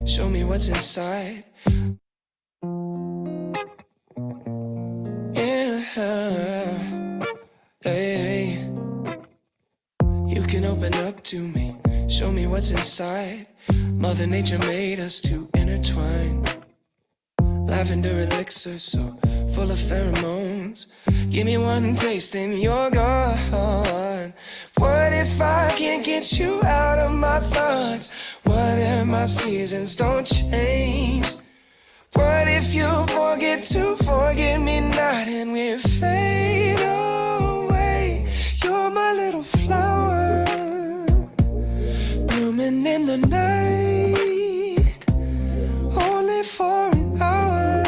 Show me what's inside. Yeah. Hey. You can open up to me. Show me what's inside. Mother Nature made us to intertwine. Lavender elixir so full of pheromones. Give me one taste and you're gone. What if I can't get you out of my thoughts? What if my seasons don't change? What if you forget to forget me not and we fade away? You're my little flower, blooming in the night, only for an hour.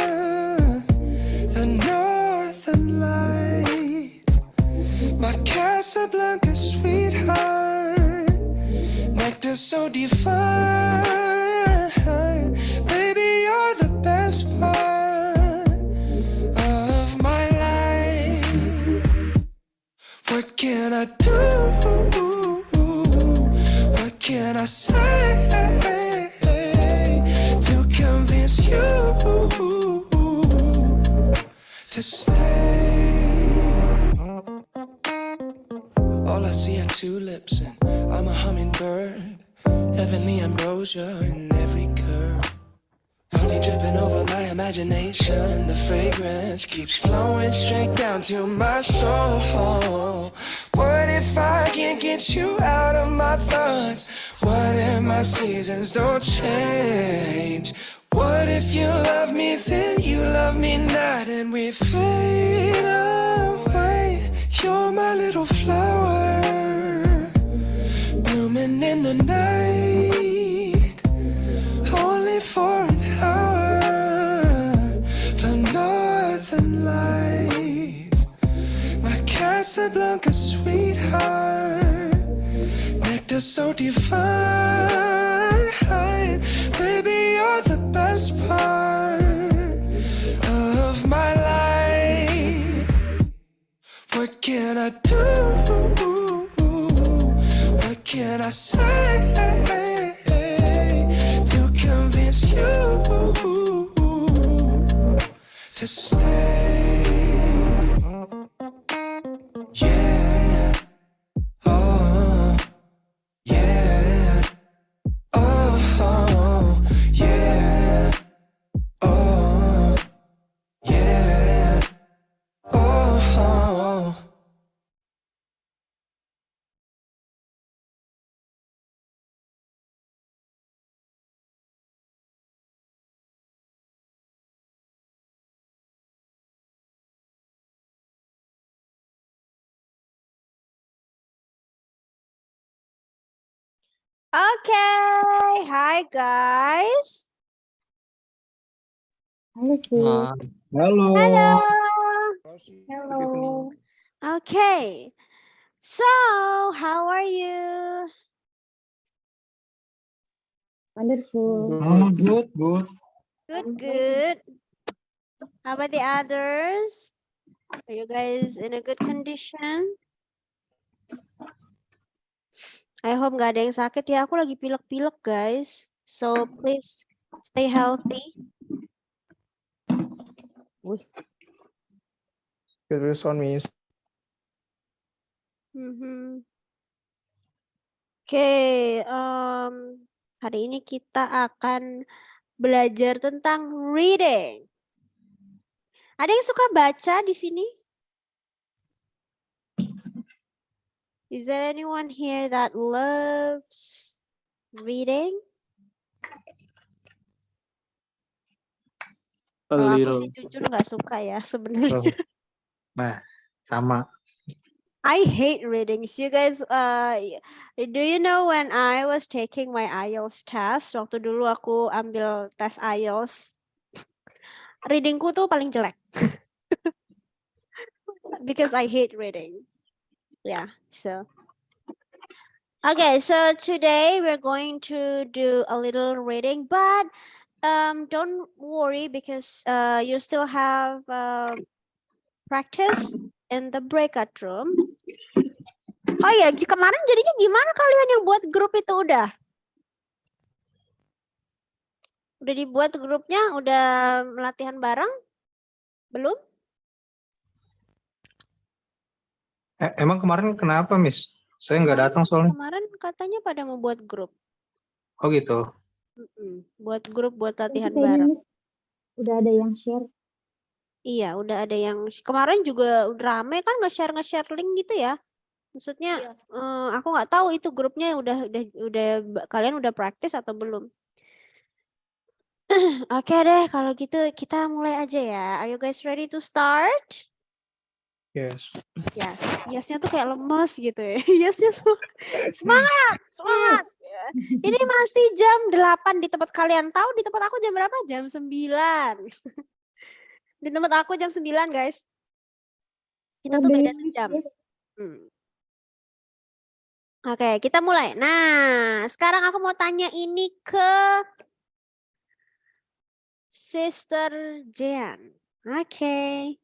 The northern lights, my Casablanca sweetheart, nectar so divine. Baby, you're the best part of my life. What can I do? What can I say to convince you to stay? All I see are tulips and I'm a hummingbird. Heavenly ambrosia in every curve. Honey dripping over my imagination. The fragrance keeps flowing straight down to my soul. What if I can't get you out of my thoughts? What if my seasons don't change? What if you love me, then you love me not, and we fade away? You're my little flower, blooming in the night, only for an hour. The northern lights, my Casablanca sweetheart, nectar so divine. Baby, you're the best part of my life. What can I do? What can I say to convince you to stay? Yeah. Oh. Yeah. Oh. Yeah. Oh. Yeah. Oh. Okay, hi guys. Halo sis. Halo. Hello. Halo. Okay, so how are you? Wonderful. Good, good. Good. How about the others? Are you guys in a good condition? I hope nggak ada yang sakit ya. Aku lagi pilek-pilek guys. So please stay healthy. Wih. Good on me. Oke, hari ini kita akan belajar tentang reading. Ada yang suka baca di sini? Is there anyone here that loves reading? Kalau aku sih jujur nggak suka ya sebenarnya. Nah, sama. I hate readings. You guys, do you know when I was taking my IELTS test? Waktu dulu aku ambil tes IELTS, readingku tuh paling jelek. Because I hate reading. Yeah, so. Okay, so today we're going to do a little reading, but don't worry because you still have practice in the breakout room. Oh ya, kemarin jadinya gimana kalian yang buat grup itu udah? Udah dibuat grupnya? Udah latihan bareng? Belum? Emang kemarin kenapa, Miss? Saya nggak datang soalnya. Kemarin katanya pada mau buat grup. Oh gitu. Buat grup buat Tapi latihan kayaknya bareng. Miss udah ada yang share. Iya, udah ada yang kemarin juga udah rame kan nge-share link gitu ya. Maksudnya aku nggak tahu itu grupnya udah kalian udah praktis atau belum. Oke deh, kalau gitu kita mulai aja ya. Are you guys ready to start? Yes. Yes, yesnya tuh kayak lemes gitu ya. Yesnya semangat, semangat. Ya. Ini masih jam 8 di tempat kalian. Tahu di tempat aku jam berapa? Jam 9. Di tempat aku jam 9, guys. Kita tuh beda sejam. Oke, kita mulai. Nah, sekarang aku mau tanya ini ke Sister Jean. Oke.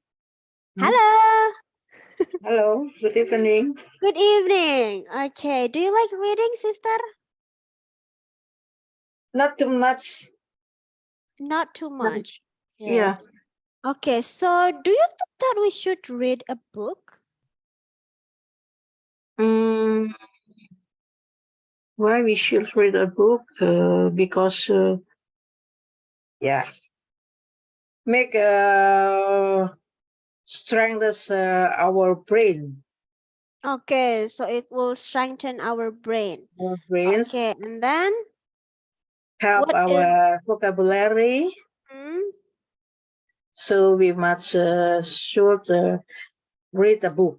Halo. Hello, good evening. Good evening. Okay, do you like reading, sister? Not too much. Not too much. Yeah. Okay, so do you think that we should read a book? Why we should read a book? Because make strengthens our brain. Okay, so it will strengthen our brain. Our brains Okay, and then help what our vocabulary. So we must should read a book.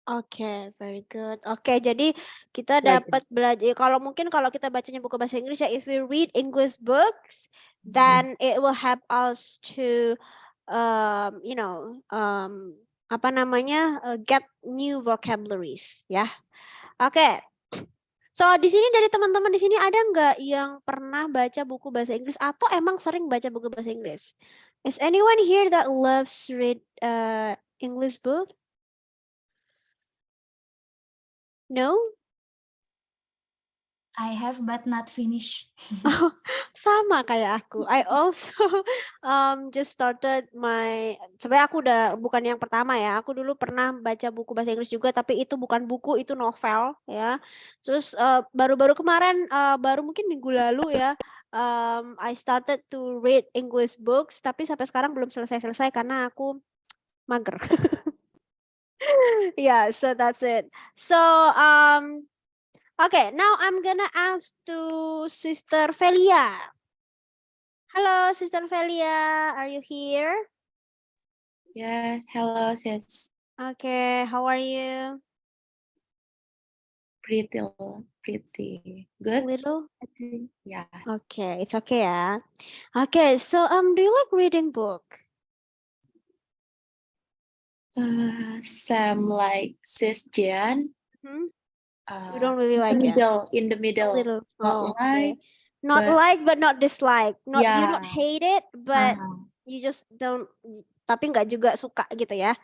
Oke, very good. Oke, jadi kita Like- dapat belajar. Kalau kita bacanya buku bahasa Inggris ya, if we read English books, then it will help us to, get new vocabularies, ya. Oke. So di sini dari teman-teman di sini ada nggak yang pernah baca buku bahasa Inggris atau emang sering baca buku bahasa Inggris? Is anyone here that loves read English book? No? I have but not finished. Sama kayak aku. I also just started sebenarnya aku udah bukan yang pertama ya. Aku dulu pernah baca buku bahasa Inggris juga, tapi itu bukan buku, itu novel ya. Terus baru-baru kemarin, baru mungkin minggu lalu ya, I started to read English books, tapi sampai sekarang belum selesai-selesai karena aku mager. Yeah, so that's it. So okay, now I'm gonna ask to Sister Velia. Hello, Sister Velia. Are you here? Yes, hello sis. Okay, how are you? Pretty good. Little? I think. Yeah. Okay, it's okay ya. Okay, so do you like reading book? Some like sis Jan. You don't really like it? In the A middle. little. Not Oh, like, okay. Not but- like but not dislike. Not you Yeah. don't hate it, but Uh-huh. you just don't. Tapi nggak juga suka gitu ya?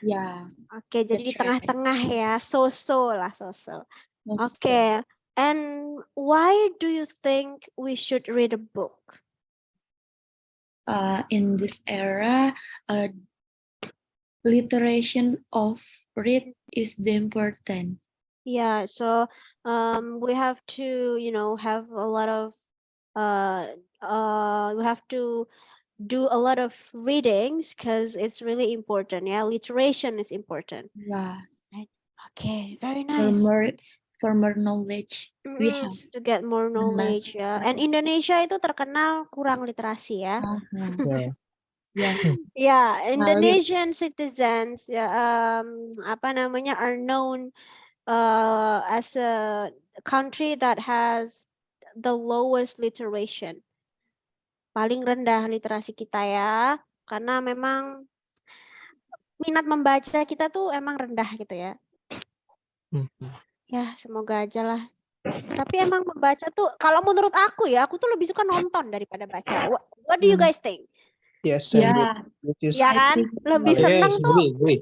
Yeah. Oke, jadi di That's right. tengah-tengah ya, so-so lah, so-so. Most Okay, and why do you think we should read a book? In this era, literation of read is the important. Yeah, so we have to, have a lot of we have to do a lot of readings because it's really important. Yeah, literation is important. Yeah. Okay, very For nice. more knowledge we have. To get more knowledge ya. And Indonesia itu terkenal kurang literasi ya. Uh-huh. Yeah. Yeah, Indonesian citizens are known as a country that has the lowest literation. Paling rendah literasi kita ya, karena memang minat membaca kita tuh emang rendah gitu ya. Ya, semoga aja lah. Tapi emang membaca tuh, kalau menurut aku ya, aku tuh lebih suka nonton daripada baca. What do you guys think? Yes. Yeah. Which is Ya kan? Lebih Yes, seneng tuh agree.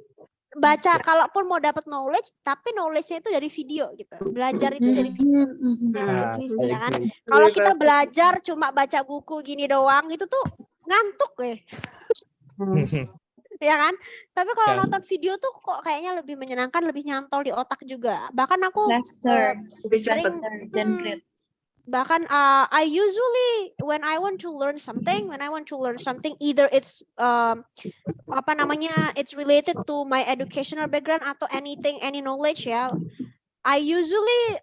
baca, kalaupun mau dapat knowledge, tapi knowledge-nya itu dari video gitu. Belajar itu dari video. Nah, Ya kan? I see. Kalau kita belajar cuma baca buku gini doang, itu tuh ngantuk ya kan? Tapi kalau Ya. nonton video tuh kok kayaknya lebih menyenangkan, lebih nyantol di otak juga. Bahkan aku Faster. Lebih sering cepat. Faster than read. bahkan I usually when I want to learn something, either it's apa namanya, it's related to my educational background atau any knowledge ya, I usually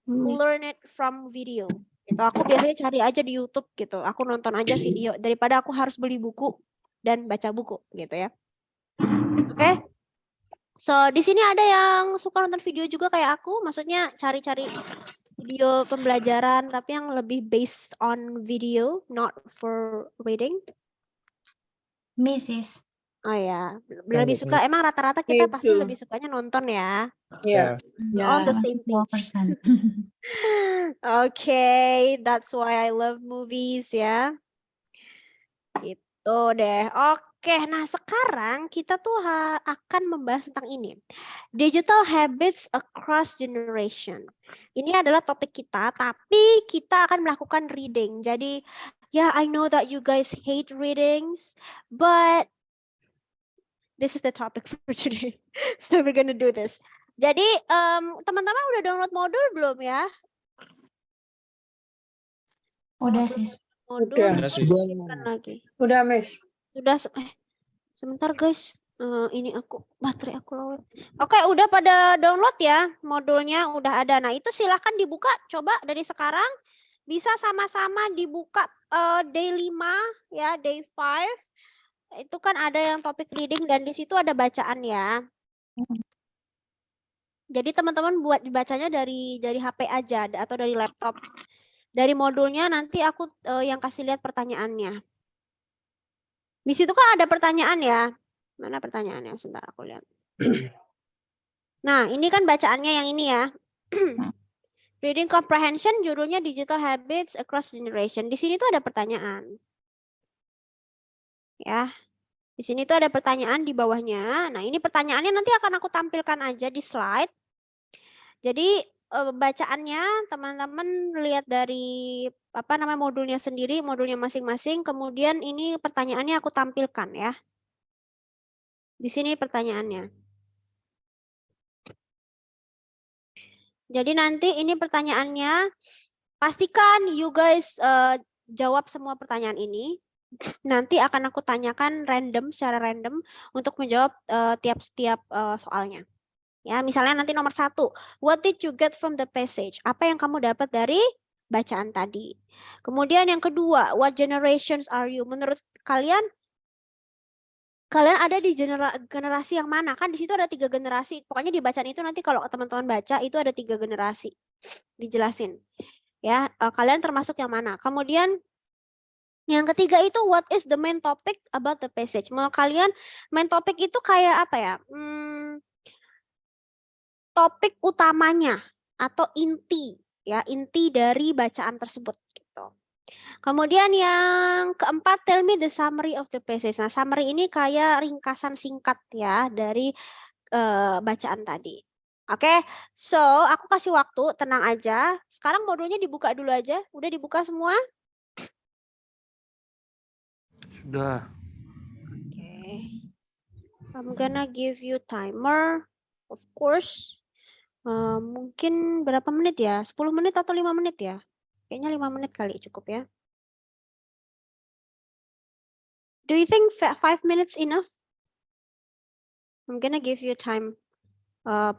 learn it from video gitu. Aku biasanya cari aja di YouTube gitu, aku nonton aja video daripada aku harus beli buku dan baca buku gitu ya. Oke. So di sini ada yang suka nonton video juga kayak aku, maksudnya cari-cari video pembelajaran tapi yang lebih based on video, not for reading. Mrs. Oh ya, lebih suka, emang rata-rata kita pasti Gitu. lebih sukanya nonton ya. Ya. All the Yeah. same thing. 2%. Okay, that's why I love movies ya. Itu deh. Oke, nah sekarang kita tuh akan membahas tentang ini. Digital habits across generation. Ini adalah topik kita, tapi kita akan melakukan reading. Jadi, ya, I know that you guys hate readings, but this is the topic for today. So we're gonna do this. Jadi, teman-teman udah download modul belum ya? Udah sis. Modul Udah. simpan lagi. Udah, Miss. Sudah, sebentar guys. Ini baterai aku low. Oke, udah pada download ya modulnya, udah ada. Nah, itu silahkan dibuka, coba dari sekarang. Bisa sama-sama dibuka day 5 ya, day 5. Itu kan ada yang topik reading dan di situ ada bacaan ya. Jadi teman-teman buat dibacanya dari HP aja atau dari laptop. Dari modulnya nanti aku yang kasih lihat pertanyaannya. Di situ kan ada pertanyaan ya. Mana pertanyaannya? Sebentar aku lihat. Nah, ini kan bacaannya yang ini ya. Reading comprehension judulnya Digital Habits Across Generation. Di sini tuh ada pertanyaan. Ya. Di sini tuh ada pertanyaan di bawahnya. Nah, ini pertanyaannya nanti akan aku tampilkan aja di slide. Jadi bacaannya teman-teman lihat dari apa namanya modulnya sendiri, modulnya masing-masing. Kemudian ini pertanyaannya aku tampilkan ya. Di sini pertanyaannya. Jadi nanti ini pertanyaannya, pastikan you guys jawab semua pertanyaan ini. Nanti akan aku tanyakan secara random untuk menjawab tiap-tiap soalnya. Ya, misalnya nanti nomor 1, what did you get from the passage? Apa yang kamu dapat dari bacaan tadi? Kemudian yang kedua, what generations are you? Menurut kalian ada di generasi yang mana? Kan di situ ada 3 generasi. Pokoknya di bacaan itu nanti kalau teman-teman baca itu ada 3 generasi. Dijelasin. Ya, kalian termasuk yang mana? Kemudian yang ketiga itu what is the main topic about the passage? Menurut kalian main topic itu kayak apa ya? Topik utamanya atau inti ya, inti dari bacaan tersebut gitu. Kemudian yang keempat, tell me the summary of the passage. Nah, summary ini kayak ringkasan singkat ya dari bacaan tadi. Oke, so aku kasih waktu, tenang aja. Sekarang modulnya dibuka dulu aja. Udah dibuka semua? Sudah. Oke. I'm gonna give you timer, of course. Mungkin berapa menit ya? 10 menit atau 5 menit ya? Kayaknya 5 menit kali cukup ya. Do you think 5 minutes enough? I'm gonna give you time.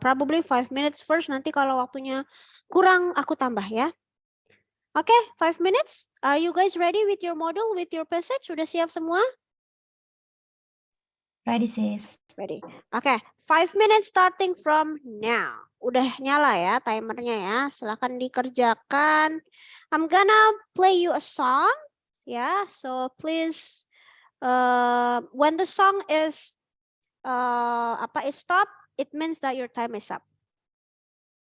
Probably 5 minutes first. Nanti kalau waktunya kurang aku tambah ya. Oke, 5 minutes. Are you guys ready with your model, with your passage? Sudah siap semua? Ready sis. Ready. Oke, 5 minutes starting from now. Udah nyala ya timernya ya. Silakan dikerjakan. I'm gonna play you a song. Ya, so please when the song is is stop, it means that your time is up.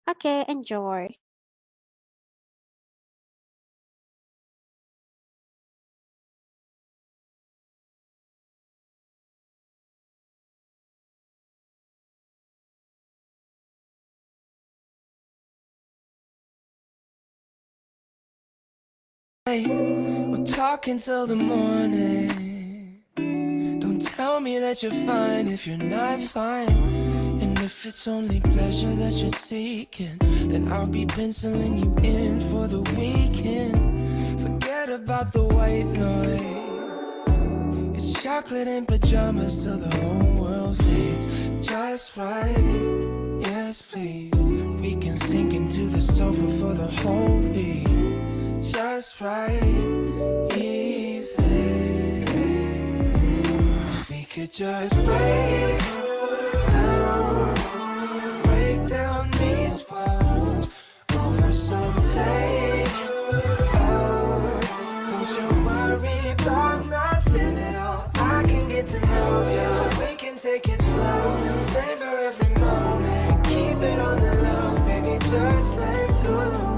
Okay, enjoy. We'll talk until the morning. Don't tell me that you're fine if you're not fine. And if it's only pleasure that you're seeking, then I'll be penciling you in for the weekend. Forget about the white noise. It's chocolate and pajamas till the whole world fades. Just right, yes please. We can sink into the sofa for the whole week. Just right, easy. If we could just break down these walls over some takeout. Don't you worry about nothing at all. I can get to know you. We can take it slow, savor every moment, keep it on the low, baby. Just let go.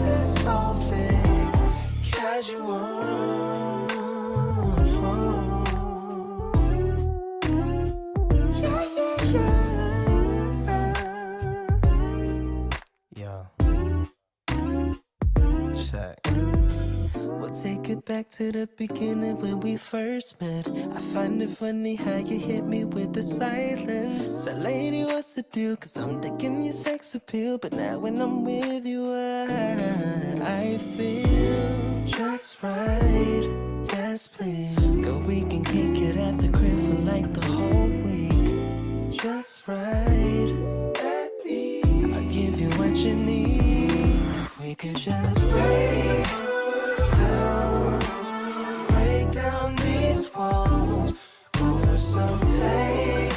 This whole thing casual. Yeah. Check. We'll take it back to the beginning when we first met. I find it funny how you hit me with the silence. So lady, what's the deal? Cause I'm digging your sex appeal. But now when I'm with you, I feel just right. Yes, please. Go, we can kick it at the crib for like the whole week. Just right. I'll give you what you need. If we could just break down these walls over some takeout.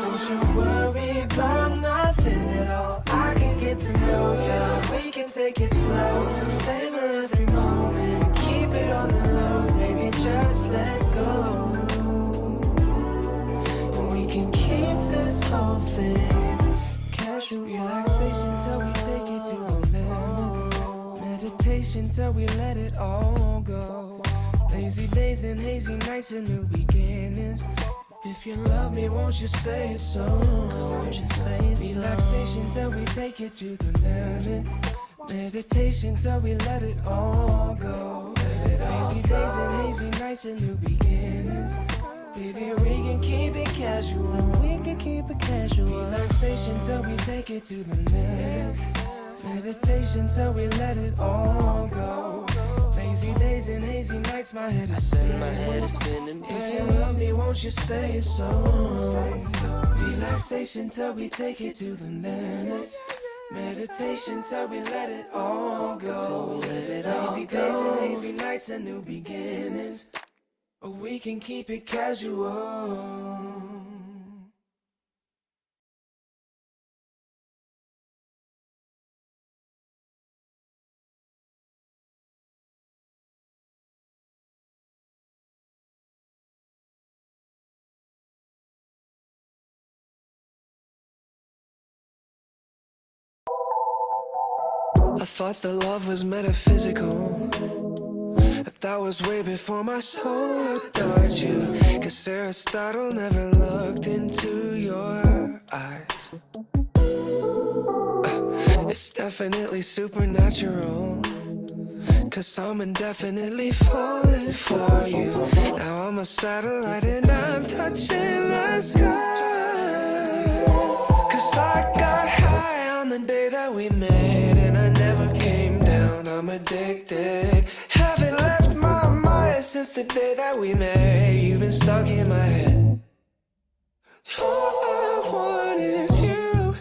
Don't you worry about nothing at all. I can get to know you. We can take it slow, savor every moment, keep it on the low, baby. Just let go, and we can keep this whole thing casual. Relaxation till we take it to the limit. Meditation till we let it all go. Lazy days and hazy nights and new beginnings. If you love me, won't you say it so? Won't you say it so? Relaxation till we take it to the limit. Meditation till we let it all go. Lazy days and hazy nights and new beginnings. Baby, we can keep it casual. So we can keep it casual. Relaxation till we take it to the limit. Meditation till we let it all go. Lazy days and hazy nights, my head is spinning. If you love me, won't you say it so? Relaxation till we take it to the limit. Meditation till we let it all go. Lazy days and hazy nights and new beginnings. Or we can keep it casual. I thought that love was metaphysical, but that was way before my soul adored you. Cause Aristotle never looked into your eyes. It's definitely supernatural, cause I'm indefinitely falling for you. Now I'm a satellite and I'm touching the sky. Cause I got high on the day that we met, and I never came down. I'm addicted. Haven't left my mind since the day that we met. You've been stuck in my head. All I want is you.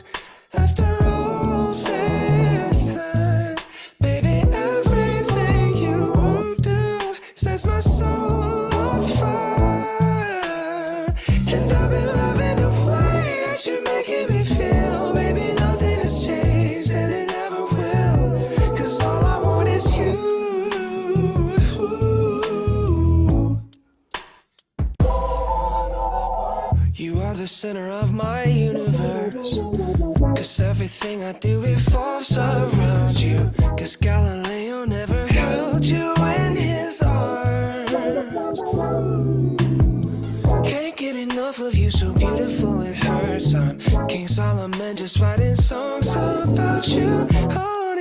After all this time, baby, everything you do sets my soul on fire. And I've been loving the way that you're making me feel. Baby, nothing has changed and it never will. Cause all I want is you. You are the center of my universe. Cause everything I do revolves around you. Cause Galileo never held you in his arms. Can't get enough of you, so beautiful it hurts. I'm King Solomon just writing songs about you. Oh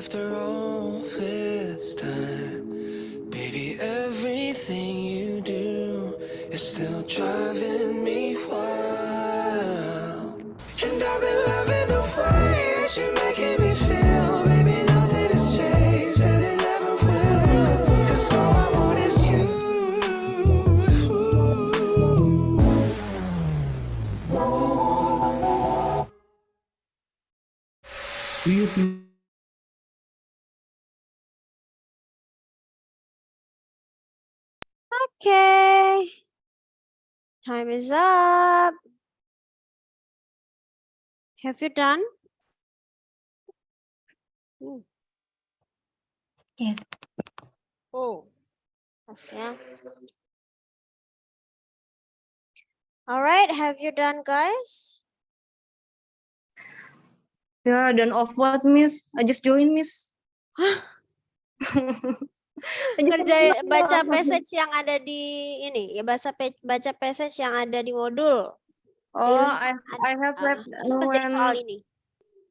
after all this time. Baby, everything you do is still driving me wild. And I've been loving the way that you're making me feel. Baby, nothing has changed and it never will. 'Cause all I want is you. Do you see? Okay. Time is up. Have you done? Yes. Oh, yes, yeah. All right, have you done, guys? Ya, dan off what, Miss? I just join, Miss. Kerjain baca passage yang ada di ini ya, baca passage yang ada di modul. Oh, I have Ah, left terus kerjain soal ini.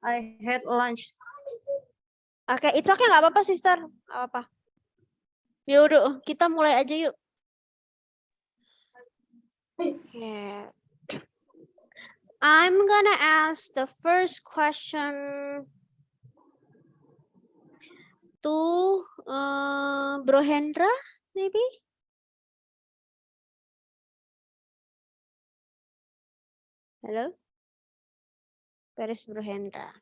I had lunch. Oke, it's okay, nggak apa-apa, sister. Nggak apa-apa. Yaudah, kita mulai aja yuk. Okay. I'm gonna ask the first question to Bro Hendra, maybe? Hello? Where is Bro Hendra?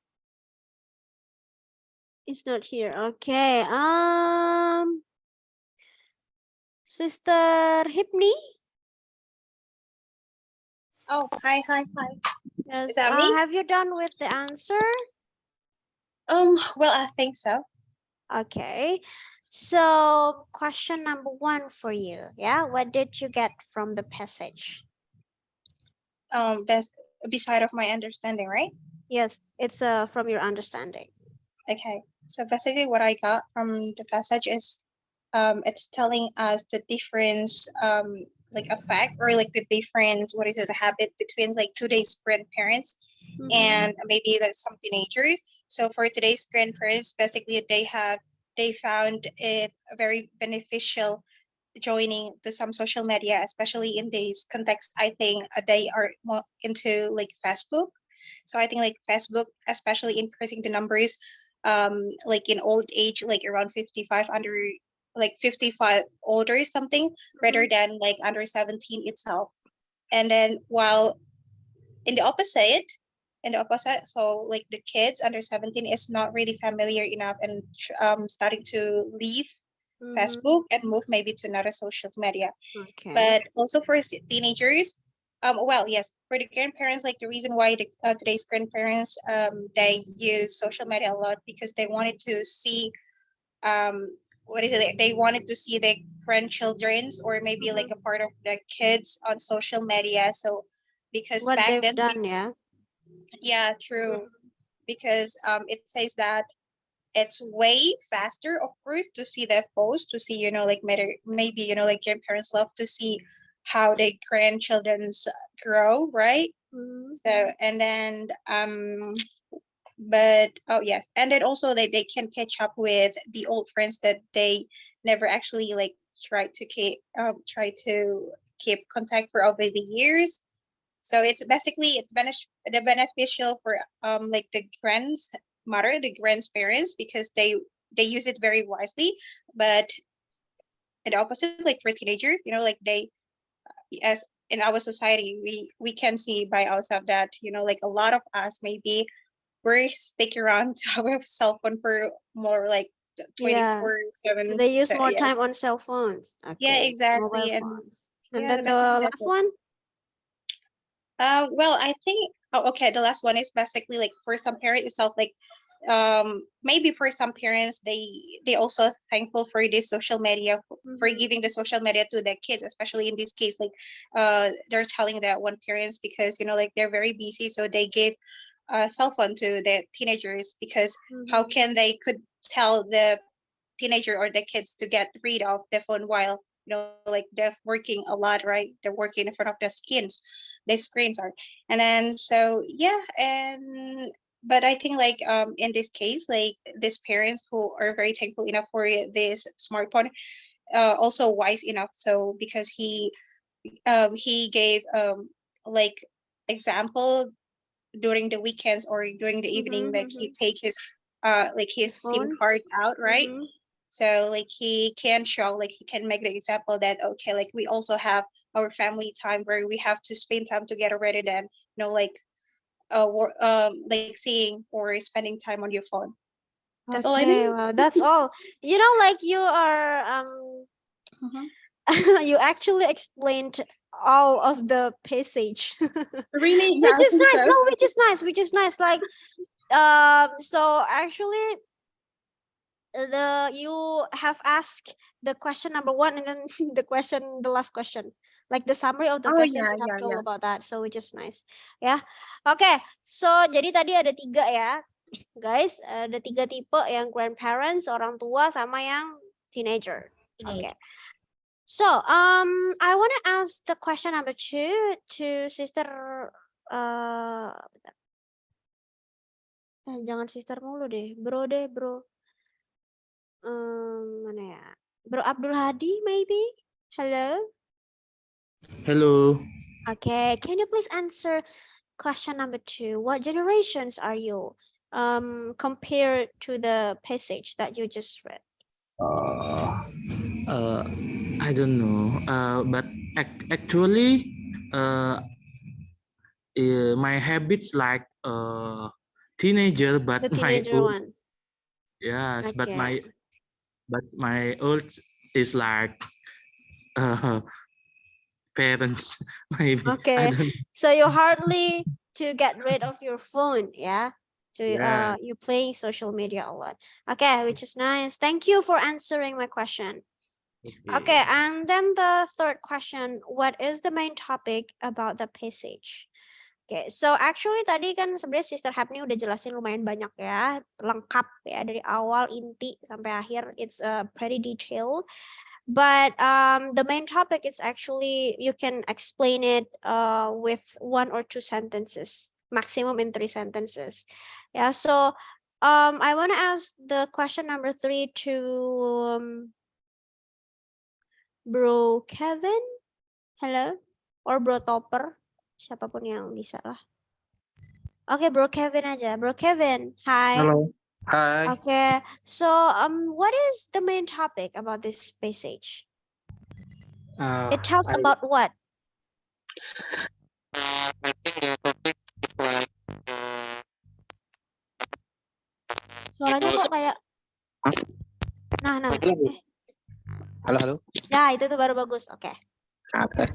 It's not here. Okay. Sister Hipni? Oh, hi. Yes. that me? Have you done with the answer? Well, I think so. Okay. So question number 1 for you. Yeah. What did you get from the passage? Best beside of my understanding, right? Yes, it's from your understanding. Okay. So basically what I got from the passage is it's telling us the difference like effect or like the difference, what is it, the habit between like today's grandparents and maybe like some teenagers. So for today's grandparents, basically they found it very beneficial joining to some social media, especially in this context. I think they are more into like Facebook. So I think like Facebook, especially increasing the numbers, like in old age, like around 55 under like 55 older or something, rather than like under 17 itself. And then while in the opposite, so like the kids under 17 is not really familiar enough and starting to leave Facebook and move maybe to another social media. Okay. But also for teenagers, well, yes, for the grandparents, like the reason why today's grandparents they use social media a lot because they wanted to see what is it? They wanted to see their grandchildren's or maybe like a part of the kids on social media. So because What back they've then, done, yeah. yeah, true. Because it says that it's way faster, of course, to see their post, to see, like maybe, like grandparents love to see how their grandchildren's grow, right? So, and then, but, oh yes. And then also they can catch up with the old friends that they never actually like try to keep contact for over the years. So it's basically, the beneficial for like the grandmother, the grandparents, because they use it very wisely. But in the opposite, like for teenagers, like they, as in our society, we can see by ourselves that, like a lot of us maybe we're stick around to our cell phone for more like 24/7. So they use So, more yeah. time on cell phones. Okay. Yeah, exactly. Mobile And phones. And yeah, then the basically last that's it. one? Well, I think, okay, the last one is basically like for some parent itself, like maybe for some parents they also thankful for this social media, for giving the social media to their kids, especially in this case, like they're telling that one parents because like they're very busy, so they gave a cell phone to the teenagers because how can they could tell the teenager or the kids to get rid of the phone while like they're working a lot, right? They're working in front of the screens are. And then so yeah, and But I think like in this case, like these parents who are very thankful enough for this smartphone, also wise enough. So because he gave like example during the weekends or during the evening, like he take his like his SIM Phone. card out, right? Mhm. So like he can show, like he can make the example that okay, like we also have our family time where we have to spend time together rather than like like seeing or spending time on your phone. That's all I Okay, think. wow, that's all. You know, like you are Mhm. you actually explained all of the passage. Really? Yeah, Which I is think nice. so. No, which is nice. Like so actually you have asked the question number 1 and then the last question. Like the summary of the Oh question yeah, you have yeah, told yeah. about that. So which is nice. Ya. Oke, so jadi tadi ada 3 ya. Guys, ada 3 tipe yang grandparents, orang tua sama yang teenager. Oke. So, I want to ask the question number 2 to sister bentar. Jangan sister mulu deh, bro deh, bro. Mana ya? Bro Abdul Hadi maybe? Hello? Hello. Okay, can you please answer question number 2? What generations are you compared to the passage that you just read? I don't know. But actually, my habits like teenager, but The my teenager old, one. yes, Okay. but my old is like uh, parents. Maybe I Okay. don't. So you hardly to get rid of your phone, yeah? So Yeah. you playing social media a lot. Okay, which is nice. Thank you for answering my question. Okay, and then the third question, what is the main topic about the passage? Oke, so actually tadi kan sebenarnya Sister Hapni udah jelasin lumayan banyak ya, lengkap ya dari awal inti sampai akhir. It's pretty detailed. But the main topic is actually you can explain it with 1 or 2 sentences, maximum in 3 sentences. Yeah, so I want to ask the question number 3 to Bro Kevin. Hello? Or Bro Topper. Siapapun yang bisa lah. Oke, Bro Kevin aja. Bro Kevin, hi. Halo. Hai. Okay, so what is the main topic about this passage? It tells I- about what? Suaranya kok kayak Hah? nah. Halo, halo. Ya, itu tuh baru bagus. Oke. Okay.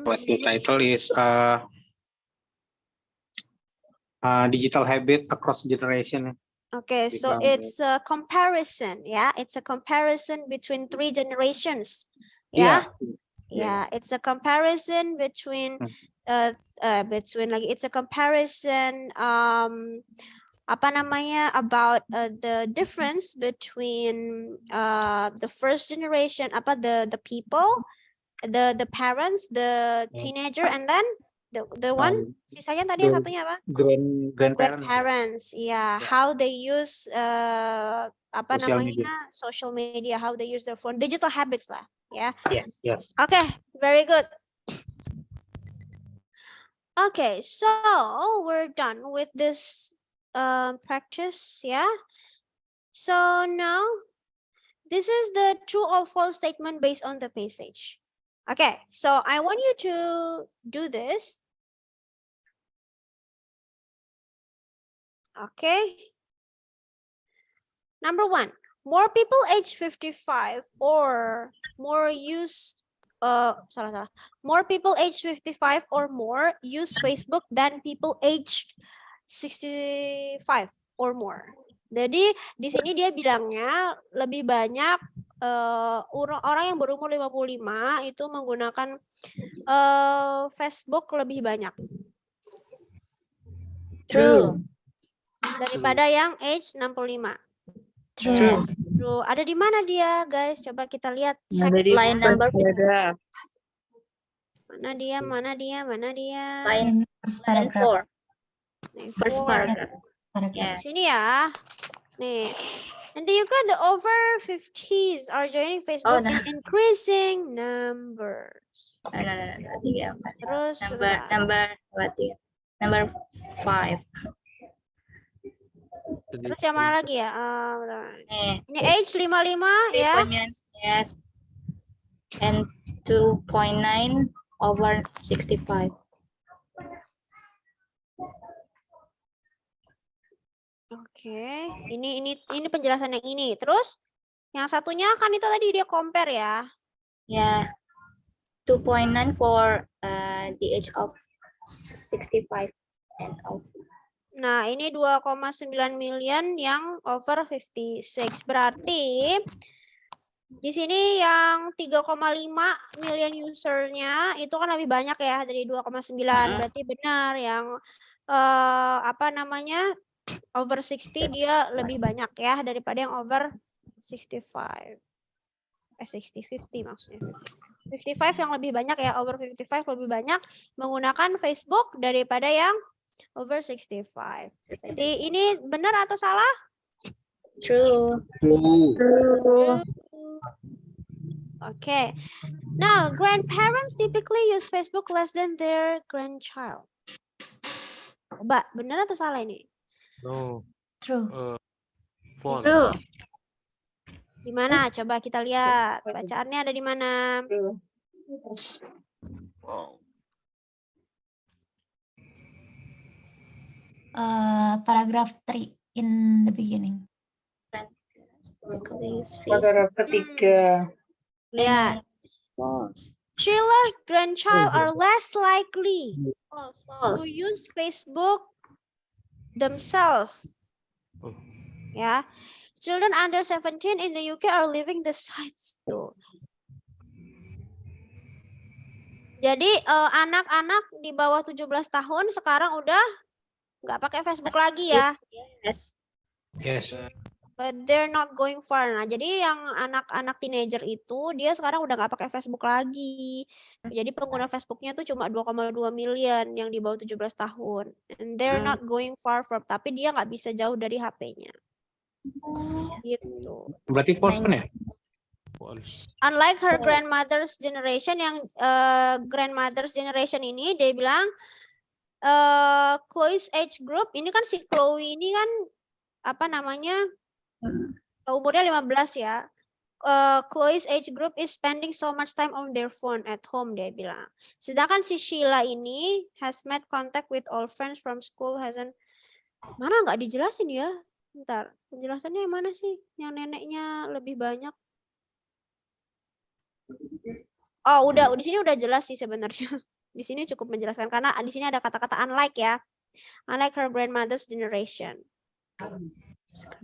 What the title is digital habit across generation. Okay, so it's a comparison, yeah. It's a comparison between 3 generations. Yeah. Yeah, it's a comparison between it's a comparison apa namanya about the difference between the first generation the people, the parents, the teenager, and then the one sisanya tadi yang satunya apa? Grandparents. Yeah, how they use apa Social namanya media. social media, how they use their phone, digital habits lah, ya. Yes. Okay, very good. Okay, so we're done with this practice, yeah. So now this is the true or false statement based on the passage. Okay, so I want you to do this. Okay. Number 1, more people age 55 or more use more people age 55 or more use Facebook than people age 65 or more. Jadi di sini dia bilangnya lebih banyak orang yang berumur 55 itu menggunakan Facebook lebih banyak. True. Daripada yang age 65. True. True. Ada di mana dia, guys? Coba kita lihat. Cek. Ada di Line number paragraph. Mana dia? Mana dia? Mana dia? Line First line paragraph. 4. Nih, First four. paragraph. Paragraph. Yes. Sini ya. Nih. And then you got the over 50s are joining Facebook no. in increasing numbers. No. 3, 4. Terus Number 5. terus yang mana lagi ya? Bentar. Nih, Ini age 55 ya. 3 minutes, yes. And 2.9 over 65. Oke. Ini penjelasan yang ini. Terus yang satunya kan itu tadi dia compare ya. Yeah. 2.9 for the age of 65 and over. Nah, ini 2,9 million yang over 56. Berarti di sini yang 3,5 million usernya itu kan lebih banyak ya dari 2,9. Berarti benar yang apa namanya? Over 60 dia lebih banyak ya daripada yang over 65. 50 maksudnya. 55 yang lebih banyak ya, over 55 lebih banyak menggunakan Facebook daripada yang over 65. Jadi ini benar atau salah? True. Okay. Now, grandparents typically use Facebook less than their grandchild. Coba, benar atau salah ini? No. True. False. True. Di mana? Coba kita lihat. Bacaannya ada di mana? True. Paragraph 3 in the beginning. Paragraf ketiga. Lihat. False. Sheila's grandchild are less likely False. to use Facebook themselves. Oh. Ya. Children under 17 in the UK are leaving the sites tuh. Jadi anak-anak di bawah 17 tahun sekarang udah nggak pakai Facebook lagi ya. Yes. Yes. But they're not going far. Nah, jadi yang anak-anak teenager itu dia sekarang udah nggak pakai Facebook lagi. Jadi pengguna Facebooknya tuh cuma 2,2 million yang di bawah 17 tahun. And they're not going far from, tapi dia nggak bisa jauh dari HP-nya. Gitu. Berarti false kan ya? False. Unlike her grandmother's generation, yang grandmother's generation ini dia bilang Chloe's age group, ini kan si Chloe ini kan apa namanya umurnya 15 ya. Chloe's age group is spending so much time on their phone at home, dia bilang. Sedangkan si Sheila ini has made contact with all friends from school, hasn't. Mana nggak dijelasin ya? Bentar, penjelasannya yang mana sih? Yang neneknya lebih banyak. Oh, udah di sini udah jelas sih sebenarnya. Di sini cukup menjelaskan karena di sini ada kata-kata unlike ya. Unlike her grandmother's generation.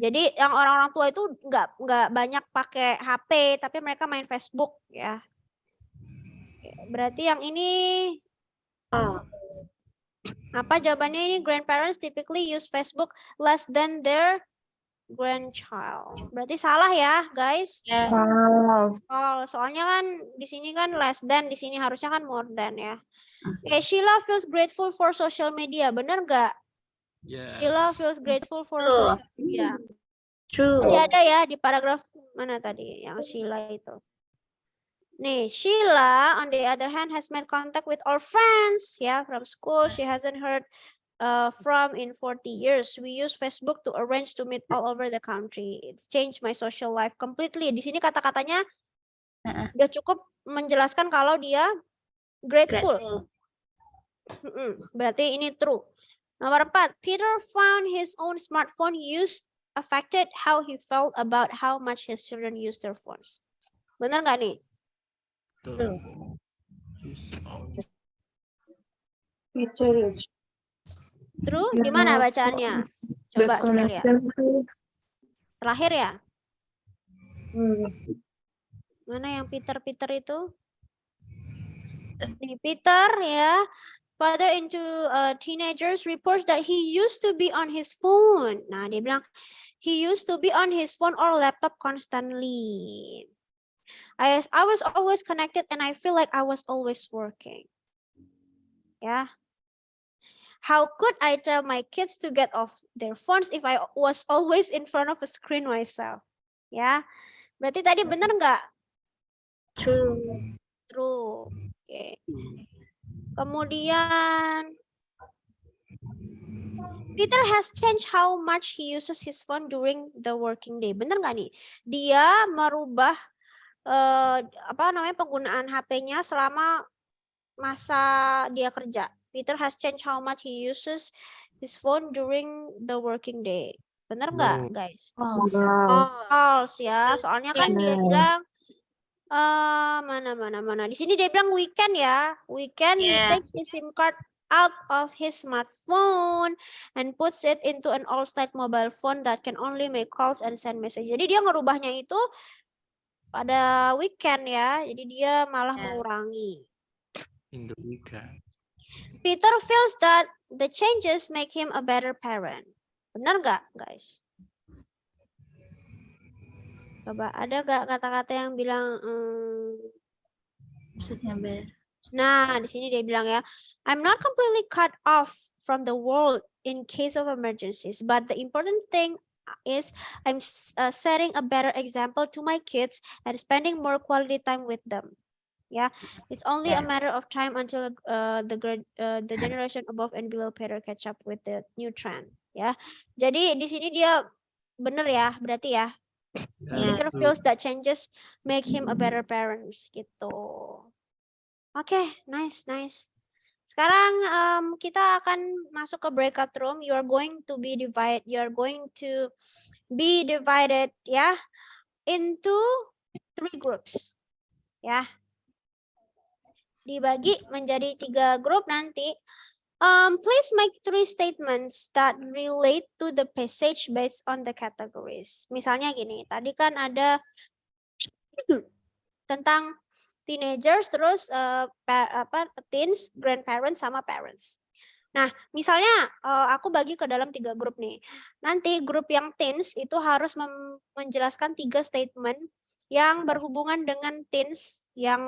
Jadi yang orang-orang tua itu nggak banyak pakai HP, tapi mereka main Facebook ya. Berarti yang ini apa jawabannya ini? Grandparents typically use Facebook less than their grandchild. Berarti salah ya, guys? Yeah. Oh, soalnya kan di sini kan less than, di sini harusnya kan more than ya. Okay, Sheila feels grateful for social media. Benar nggak? Yes. Sheila feels grateful for social media. True. Tadi ada ya di paragraf mana tadi yang Sheila itu. Nih, Sheila on the other hand has made contact with all friends ya from school she hasn't heard from in 40 years. We use Facebook to arrange to meet all over the country. It's changed my social life completely. Di sini kata-katanya udah cukup menjelaskan kalau dia grateful. Berarti ini true. Nomor 4, Peter found his own smartphone use affected how he felt about how much his children use their phones. Benar nggak nih? True? Gimana bacaannya? Coba kita lihat. Terakhir ya? Mana yang Peter itu? Nih, Peter ya. Father into teenagers reports that he used to be on his phone. Nah, dia bilang he used to be on his phone or laptop constantly. I was always connected and I feel like I was always working. Ya. How could I tell my kids to get off their phones if I was always in front of a screen myself? Ya. Berarti tadi benar nggak? True. True. Oke. Kemudian Peter has changed how much he uses his phone during the working day. Bener nggak nih? Dia merubah penggunaan HP-nya selama masa dia kerja. Peter has changed how much he uses his phone during the working day. Bener nggak, No. guys? False. False ya. Soalnya kan dia Yeah. bilang mana. Di sini dia bilang weekend ya. Weekend he takes his SIM card out of his smartphone and puts it into an old-style mobile phone that can only make calls and send message. Jadi dia ngerubahnya itu pada weekend ya. Jadi dia malah mengurangi. In the weekend. Peter feels that the changes make him a better parent. Benar nggak, guys? Coba ada nggak kata-kata yang bilang Maksudnya better. Nah, di sini dia bilang ya, I'm not completely cut off from the world in case of emergencies, but the important thing is I'm setting a better example to my kids and spending more quality time with them. Yeah, it's only a matter of time until the generation above and below Peter catch up with the new trend. Ya, jadi di sini dia bener ya, berarti ya. Peter feels that changes make him a better parents gitu. Oke, nice. Sekarang kita akan masuk ke breakout room. You are going to be divided. Ya into 3 groups. Ya. Dibagi menjadi 3 grup nanti. Please make 3 statements that relate to the passage based on the categories. Misalnya gini, tadi kan ada tentang teenagers, terus teens, grandparents, sama parents. Nah, misalnya aku bagi ke dalam 3 grup nih. Nanti grup yang teens itu harus menjelaskan 3 statement yang berhubungan dengan teens yang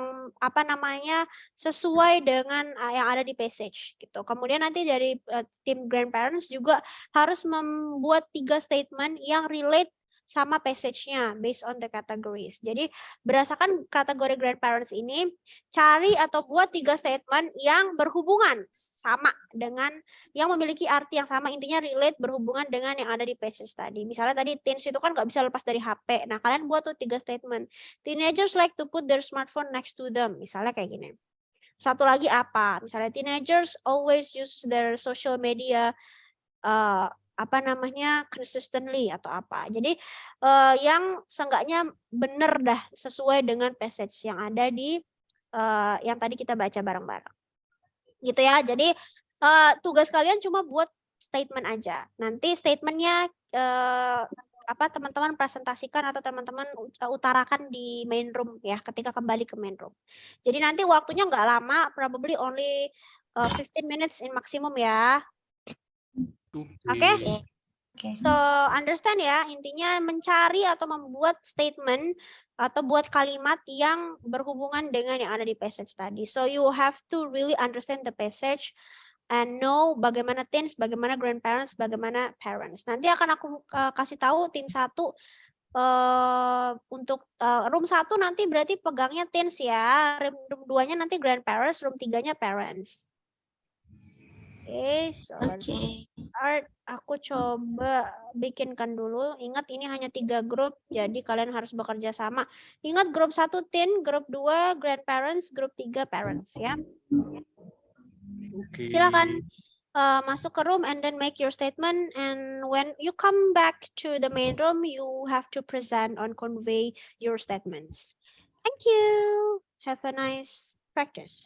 sesuai dengan yang ada di passage gitu. Kemudian nanti dari tim grandparents juga harus membuat 3 statement yang relate sama passage-nya based on the categories. Jadi berdasarkan kategori grandparents ini, cari atau buat 3 statement yang berhubungan sama dengan yang memiliki arti yang sama, intinya relate, berhubungan dengan yang ada di passage tadi. Misalnya tadi teens itu kan nggak bisa lepas dari HP. Nah, kalian buat tuh 3 statement. Teenagers like to put their smartphone next to them. Misalnya kayak gini. Satu lagi apa? Misalnya teenagers always use their social media consistently atau apa. Jadi yang seenggaknya benar dah sesuai dengan passage yang ada di yang tadi kita baca bareng-bareng. Gitu ya. Jadi tugas kalian cuma buat statement aja. Nanti statementnya teman-teman presentasikan atau teman-teman utarakan di main room ya ketika kembali ke main room. Jadi nanti waktunya nggak lama, probably only 15 minutes in maximum ya. Oke? So understand ya, intinya mencari atau membuat statement atau buat kalimat yang berhubungan dengan yang ada di passage tadi. So you have to really understand the passage and know bagaimana teens, bagaimana grandparents, bagaimana parents. Nanti akan aku kasih tahu tim 1 untuk room 1 nanti berarti pegangnya teens ya, room 2-nya nanti grandparents, room 3-nya parents. So let's start. Aku coba bikinkan dulu. Ingat ini hanya 3 grup, jadi kalian harus bekerja sama. Ingat grup 1 teen, grup 2 grandparents, grup 3 parents ya. Silakan masuk ke room and then make your statement, and when you come back to the main room you have to present on convey your statements. Thank you. Have a nice practice.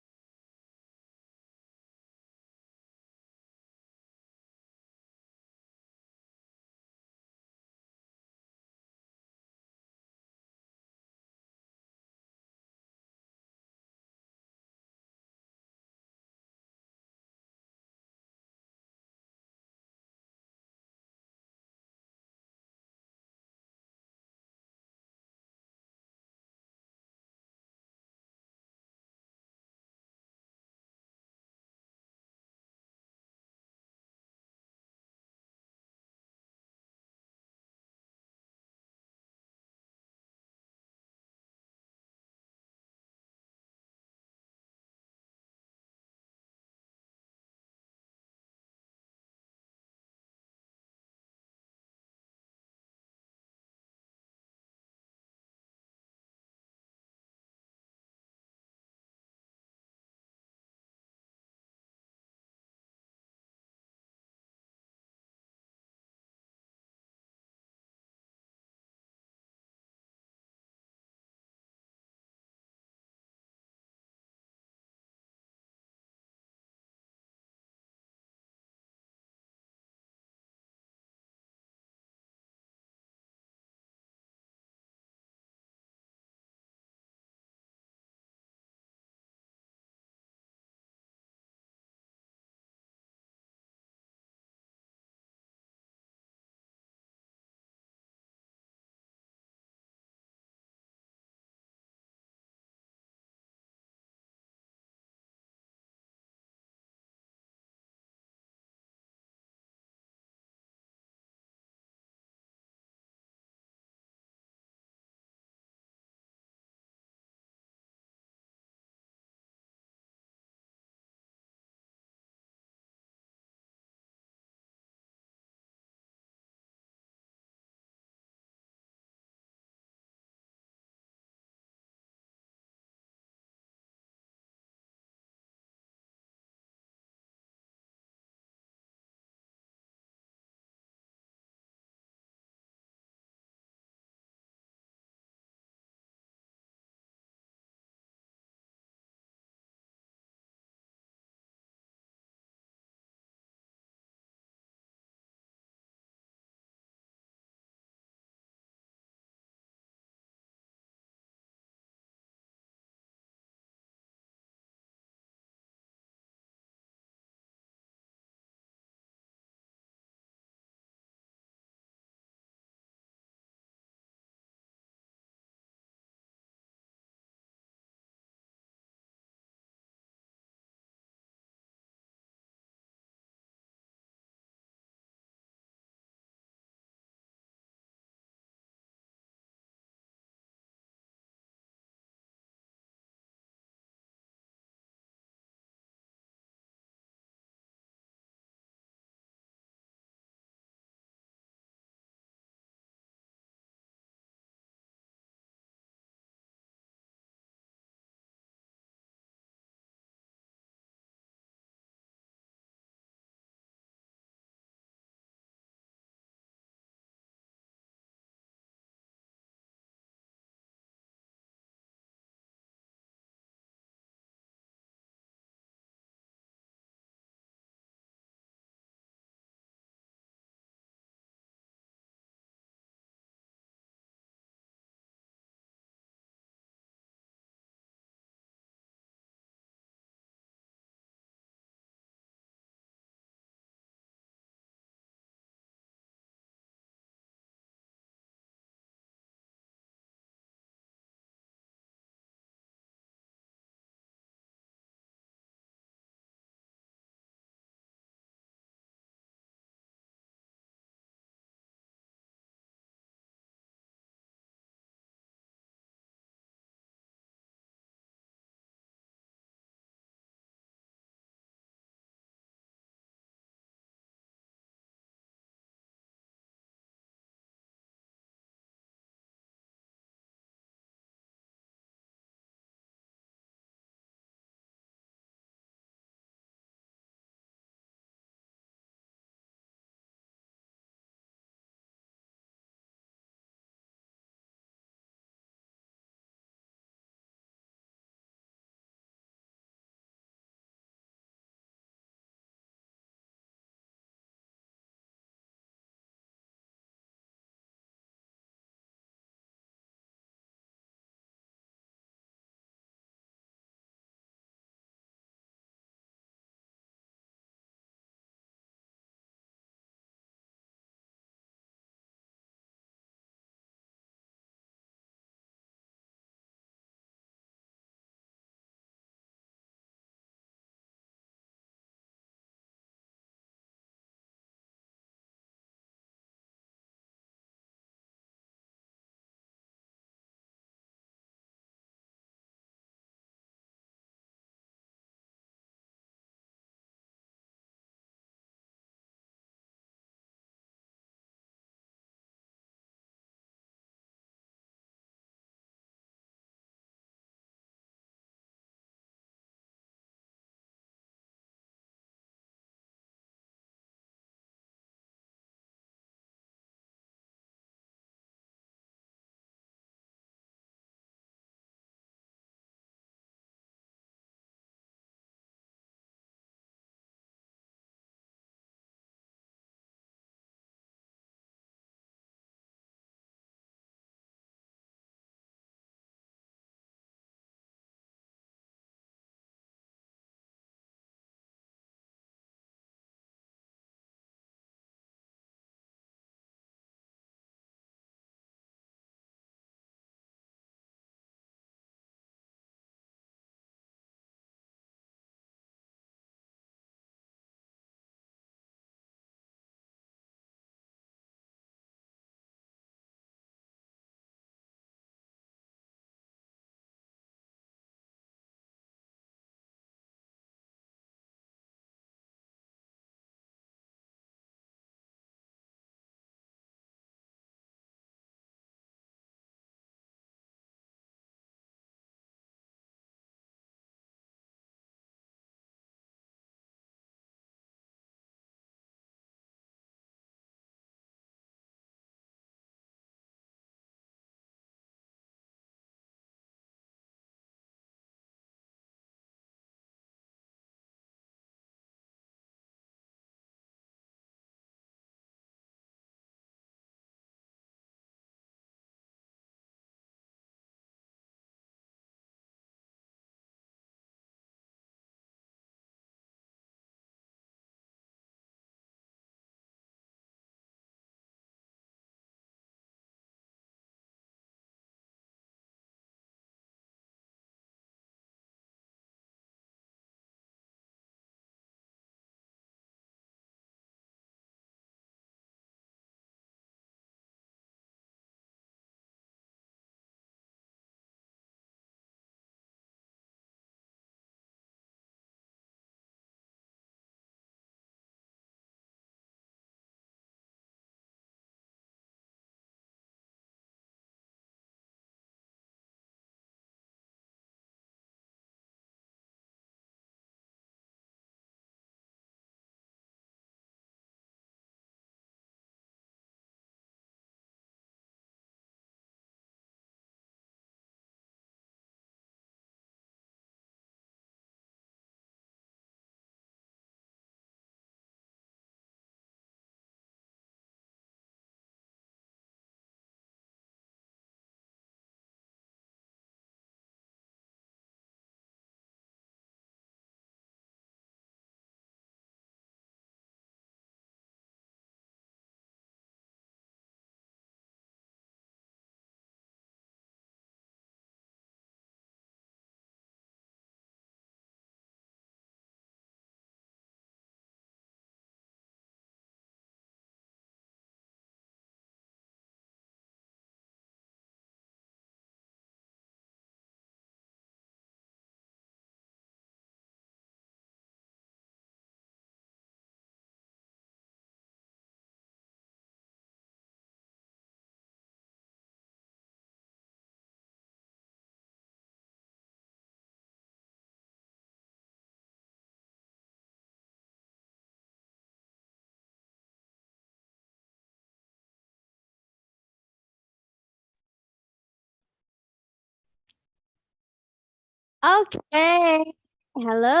Okay. Hello.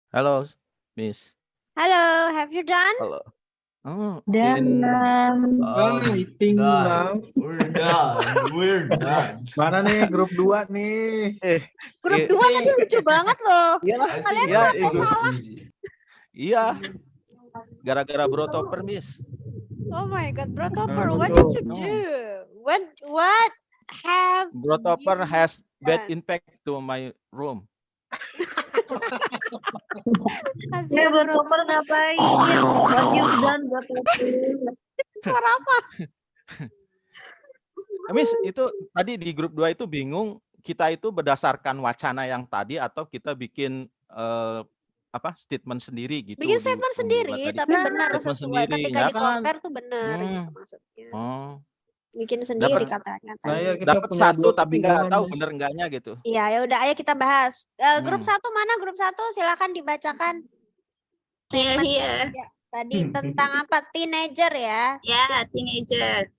Hello, Miss. Hello. Have you done? Hello. Oh, Dan I think now. We're done. We're done. Mana nih grup 2 nih? Grup 2 tadi lucu banget loh. I think Kalian yeah, sampai it goes salah. easy. Iya, gara-gara bro topper, Miss. Oh my God, Bro Topper, Aduh, what did you no. do? What have Bro topper you has bad done? impact to my room. ya Kasihan Bro Bro Topper Topper. ngapain? What you've done Bro Topper? Suara apa? Miss, itu tadi di grup 2 itu bingung kita itu berdasarkan wacana yang tadi atau kita bikin statement sendiri gitu. Bikin di statement room sendiri, dua tadi. tapi benar Statement sesuai. sendiri, Ketika ya di kan? compare tuh benar gitu maksudnya. Oh, Bikin sendiri dapat katanya. Nah, ya tadi. kita dapat punya satu dua tapi nggak kebingungan, tahu Miss. bener enggaknya gitu. Iya, ya udah ayo kita bahas. Grup 1 mana? Grup 1 silakan dibacakan. Here, Statement here. ya, tadi tentang apa? Teenager ya. Yeah, teenager.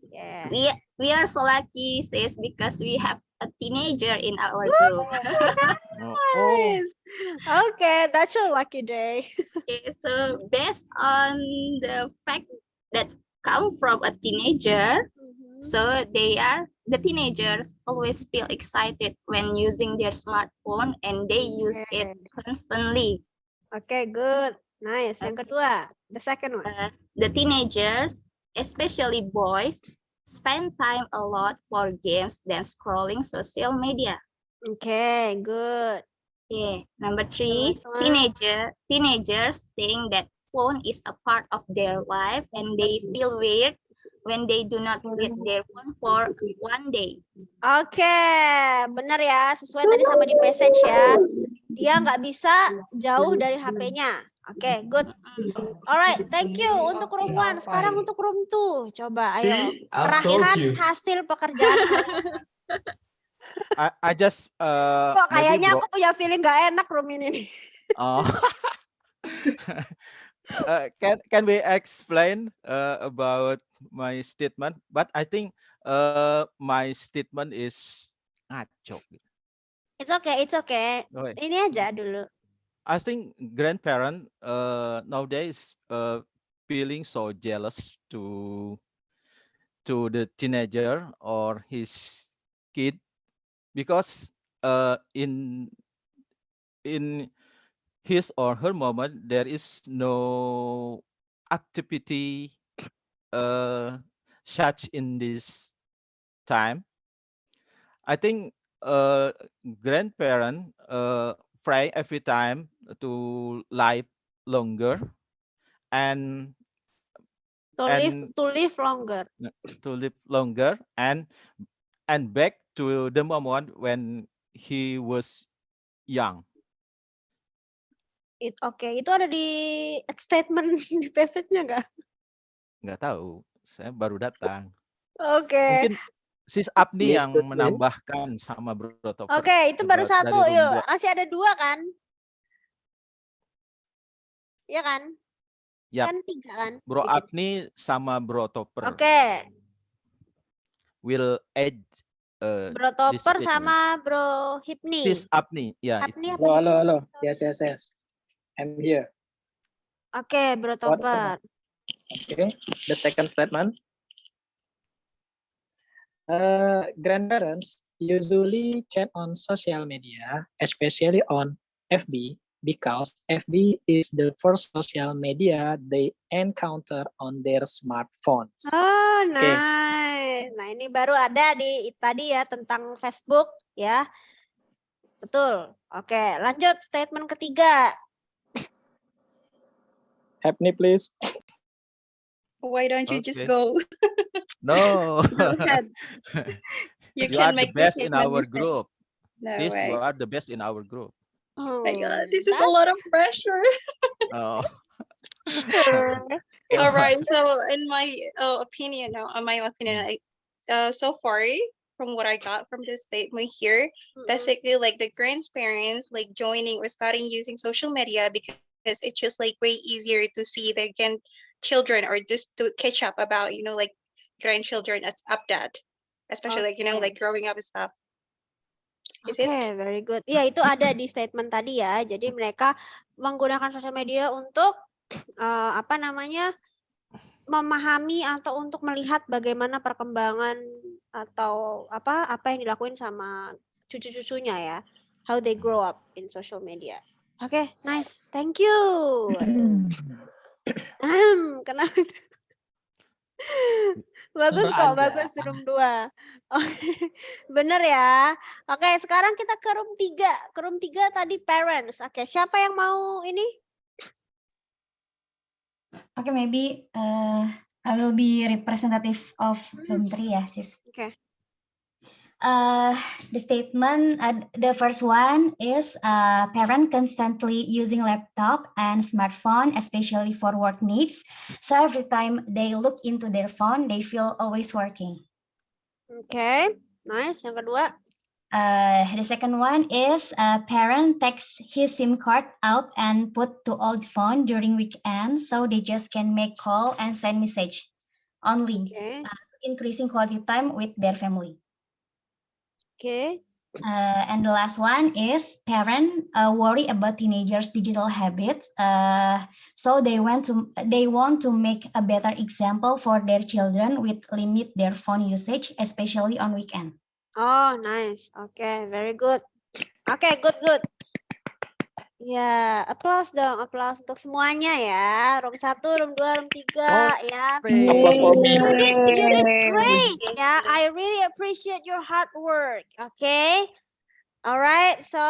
Yeah. We are so lucky, sis, because we have a teenager in our group. Oh, Nice. Okay, that's your lucky day. Okay, so based on the fact that come from a teenager, so the teenagers always feel excited when using their smartphone and they use it constantly. Okay, good. Nice. Yang kedua, the second one. The teenagers, especially boys, spend time a lot for games than scrolling social media. Okay, good. Yeah. Number 3, next one. teenagers think that phone is a part of their life and they feel weird when they do not with their phone for one day. Oke, benar ya. Sesuai tadi sama di message ya. Dia nggak bisa jauh dari HP-nya. Oke, good. Alright, thank you untuk room 1. Sekarang untuk room 2. Coba, ayo. See, I've told Serahkan you. hasil pekerjaan. I just Kok maybe kayaknya bro. aku punya feeling nggak enak room ini nih. Oh. Can we explain about my statement? But I think my statement is ngaco. It's okay, it's okay. Okay. Ini aja dulu. I think grandparent nowadays feeling so jealous to the teenager or his kid because in his or her moment there is no activity such in this time. I think grandparent try every time to live longer and To live longer. and back to the moment when he was young. Oke, itu ada di statement di passage-nya nggak? Nggak tahu, saya baru datang. Oke. Mungkin Sis Apni Yes, yang statement. menambahkan sama Bro Topper. Oke, itu baru Coba satu. dari room Yuk, dua. masih ada 2 kan? Iya kan? Yap. Kan 3 kan? Bro Dikit. Apni sama Bro Topper Oke, will add Bro this Topper statement. sama Bro Hipni. Sis Apni, ya. Hipni apa Halo, Hipni? halo. Yes. I'm here. Oke, Bro Topper. Okay. The second statement. Grandparents usually chat on social media, especially on FB, because FB is the first social media they encounter on their smartphones. Oh, nice. Nah, ini baru ada di tadi ya tentang Facebook ya. Betul. Oke, lanjut statement ketiga. Hapni, please. Why don't you just Okay. go? No. Go ahead. You You are can the make the best in statement our yourself. group. No Sis, way. you are the best in our group. Oh My God, this is a lot of pressure. Oh. All right. So, in my opinion, like, so far from what I got from this statement here, basically, like the grandparents, like joining or starting using social media because it's just like way easier to see their children or just to catch up about, like grandchildren update, especially like, Okay. like growing up and stuff. Is Oke, it? very good. Iya, itu ada di statement tadi ya. Jadi mereka menggunakan sosial media untuk apa namanya, memahami atau untuk melihat bagaimana perkembangan atau apa yang dilakuin sama cucu-cucunya ya. How they grow up in social media. Oke, nice. Thank you. Kenapa? Bagus Sudah kok, aja. bagus room 2. Oke, bener ya. Oke, sekarang kita ke room 3. Ke room 3 tadi parents. Oke, siapa yang mau ini? Okay, maybe I will be representative of room 3 ya, sis. Oke. The statement, the first one is parent constantly using laptop and smartphone, especially for work needs. So every time they look into their phone, they feel always working. Oke, nice. Yang kedua. The second one is parent takes his SIM card out and put to old phone during weekend, so they just can make call and send message only, Oke. increasing quality time with their family. Oke. And the last one is parent worry about teenagers' digital habits, so they want to make a better example for their children with limit their phone usage, especially on weekend. Oh, nice. Oke, very good. Oke, good. Ya, applause dong, applause untuk semuanya ya. Room 1, room 2, room 3 ya. Applause for me. You did great. Ya, I really appreciate your hard work. Oke. Alright, so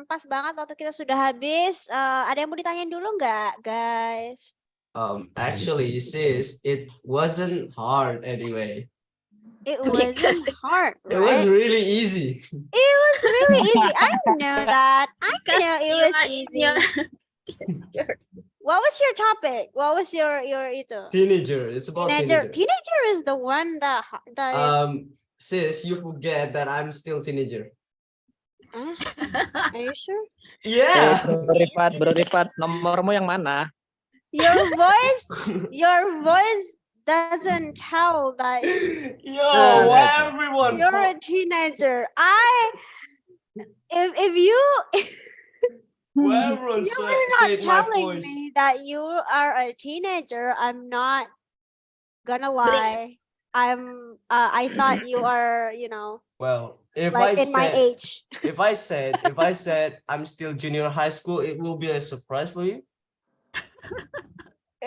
pas banget waktu kita sudah habis. Ada yang mau ditanyain dulu nggak, guys? Actually, sis, it wasn't hard anyway. It wasn't hard, It was right? really easy. It was really easy. I know that. I Because know it you was are in easy. your What was your topic? What was your itu? Teenager. It's about Teenager. teenager. Teenager is the one that is. Sis, you forget that I'm still teenager. Huh? Are you sure? Yeah. Bro Rifat, nomormu yang mana? Your voice doesn't tell that Yo, why everyone? you're a teenager. If you Why everyone you were not said my telling voice? me that you are a teenager, I'm not gonna lie. I thought you are, Well, if like I in my said, age. if I said I'm still junior high school, it will be a surprise for you.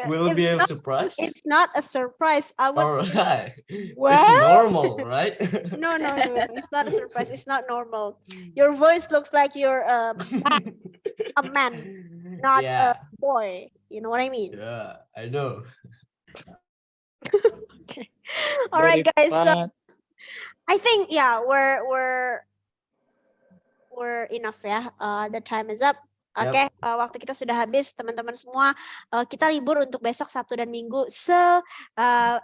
Will it be a surprise? It's not a surprise. I would. All right. It's Well? normal, right? No. It's not a surprise. It's not normal. Your voice looks like you're a man, not Yeah. a boy. You know what I mean? Yeah, I know. Okay. All right, guys. So Rifat. I think we're enough ya. The time is up. Oke, waktu kita sudah habis, teman-teman semua. Kita libur untuk besok Sabtu dan Minggu. So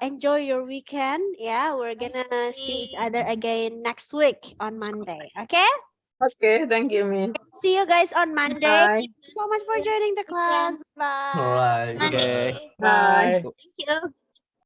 enjoy your weekend. Yeah, we're gonna see each other again next week on Monday. Okay? Okay, thank you, Miss. See you guys on Monday. Bye. Thank you so much for joining the class. Bye. All right. Okay. Bye. Thank you.